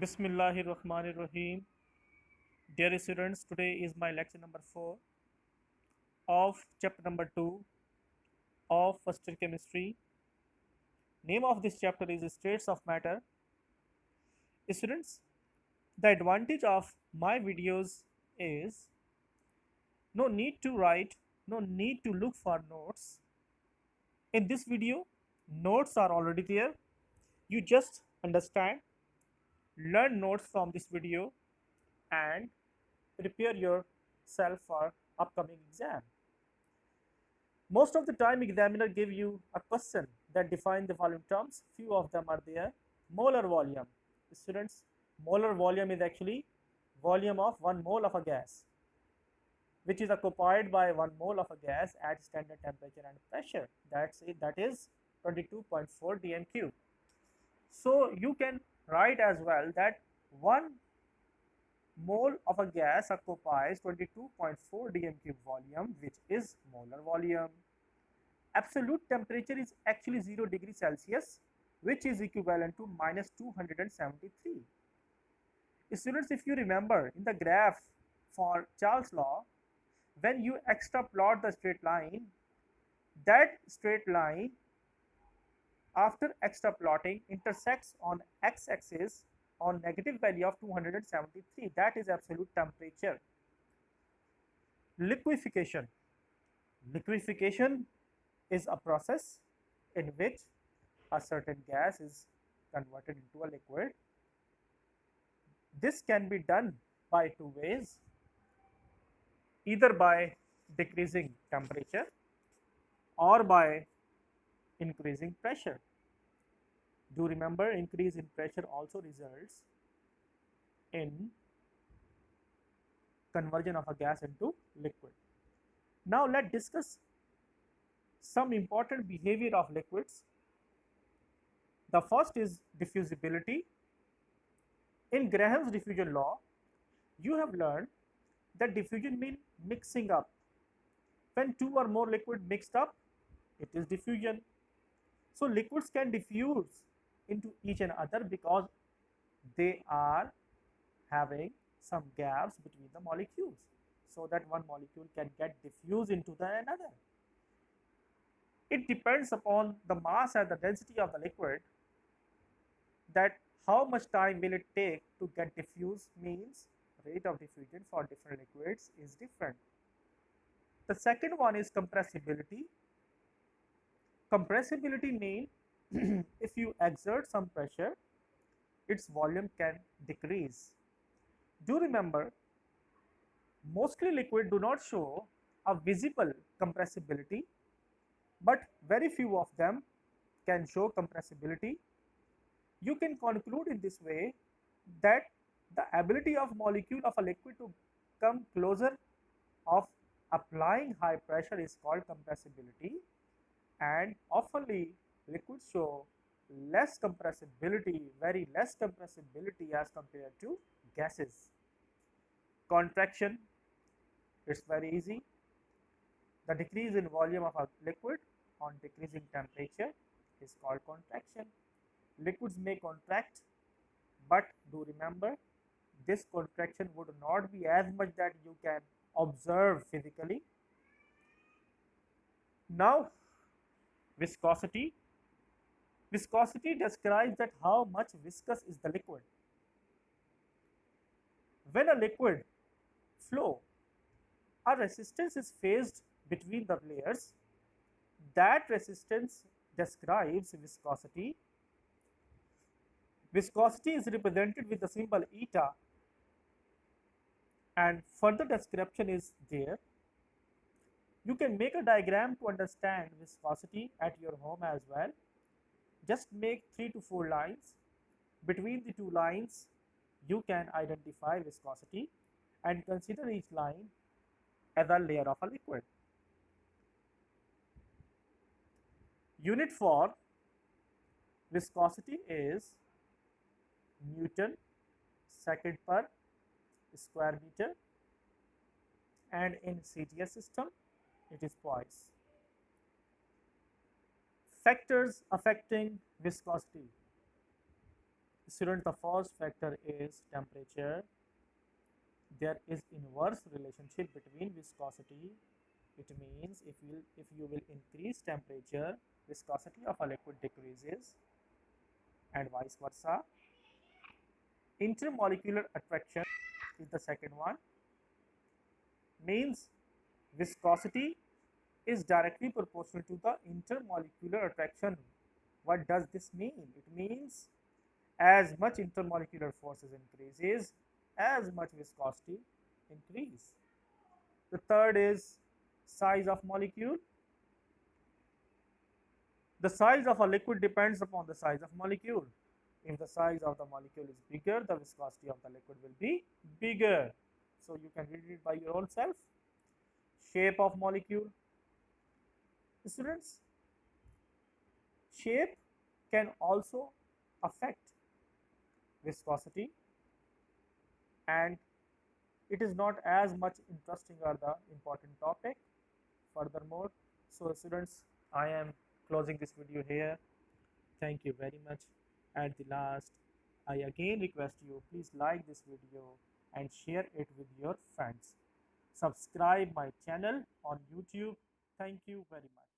Bismillahirrahmanirrahim. Dear students, today is my lecture number 4 of chapter number 2 of first year chemistry. Name of this chapter is States of Matter. Students, the advantage of my videos is no need to write, no need to look for notes. In this video, notes are already there. You just understand, learn notes from this video and prepare yourself for upcoming exam. Most of the time examiner give you a question that define the following terms. Few of them are there. Molar volume. Students, molar volume is actually volume of 1 mole of a gas, which is occupied by 1 mole of a gas at standard temperature and pressure. That is 22.4 dm3. So you can write as well that 1 mole of a gas occupies 22.4 dm3 volume, which is molar volume. Absolute temperature is actually 0 degree Celsius, which is equivalent to minus 273. Students, if you remember in the graph for Charles' law, when you extraplot the straight line, that straight line after extraplotting intersects on x-axis on negative value of 273. That is absolute temperature. Liquefaction. Liquefaction is a process in which a certain gas is converted into a liquid. This can be done by two ways, either by decreasing temperature or by increasing pressure. Do remember, increase in pressure also results in conversion of a gas into liquid. Now let's discuss some important behavior of liquids. The first is diffusibility. In Graham's diffusion law, you have learned that diffusion means mixing up. When two or more liquid mixed up, it is diffusion. So liquids can diffuse into each another because they are having some gaps between the molecules, so that one molecule can get diffused into the another. It depends upon the mass and the density of the liquid that how much time will it take to get diffused, means rate of diffusion for different liquids is different. The second one is compressibility. Compressibility means if you exert some pressure, its volume can decrease. Do remember, mostly liquid do not show a visible compressibility, but very few of them can show compressibility. You can conclude in this way that the ability of molecule of a liquid to come closer of applying high pressure is called compressibility, and oftenly liquids show less compressibility, very less compressibility as compared to gases. Contraction, it's very easy. The decrease in volume of a liquid on decreasing temperature is called contraction. Liquids may contract, but do remember, this contraction would not be as much that you can observe physically. Now, viscosity. Viscosity describes that how much viscous is the liquid. When a liquid flow, a resistance is phased between the layers. That resistance describes viscosity. Viscosity is represented with the symbol eta, and further description is there. You can make a diagram to understand viscosity at your home as well. Just make 3 to 4 lines. Between the two lines, you can identify viscosity and consider each line as a layer of a liquid. Unit for viscosity is Newton second per square meter, and in CTS system it is Poise. Factors affecting viscosity. Student, the first factor is temperature. There is inverse relationship between viscosity. It means if you will increase temperature, viscosity of a liquid decreases, and vice versa. Intermolecular attraction is the second one. Means viscosity is directly proportional to the intermolecular attraction. What does this mean? It means as much intermolecular forces increases, as much viscosity increase. The third is size of molecule. The size of a liquid depends upon the size of molecule. If the size of the molecule is bigger, the viscosity of the liquid will be bigger. So you can read it by your own self. Shape of molecule. Students, shape can also affect viscosity, and it is not as much interesting or the important topic furthermore. So students, I am closing this video here. Thank you very much. At the last, I again request you, please like this video and share it with your friends. Subscribe my channel on YouTube. Thank you very much.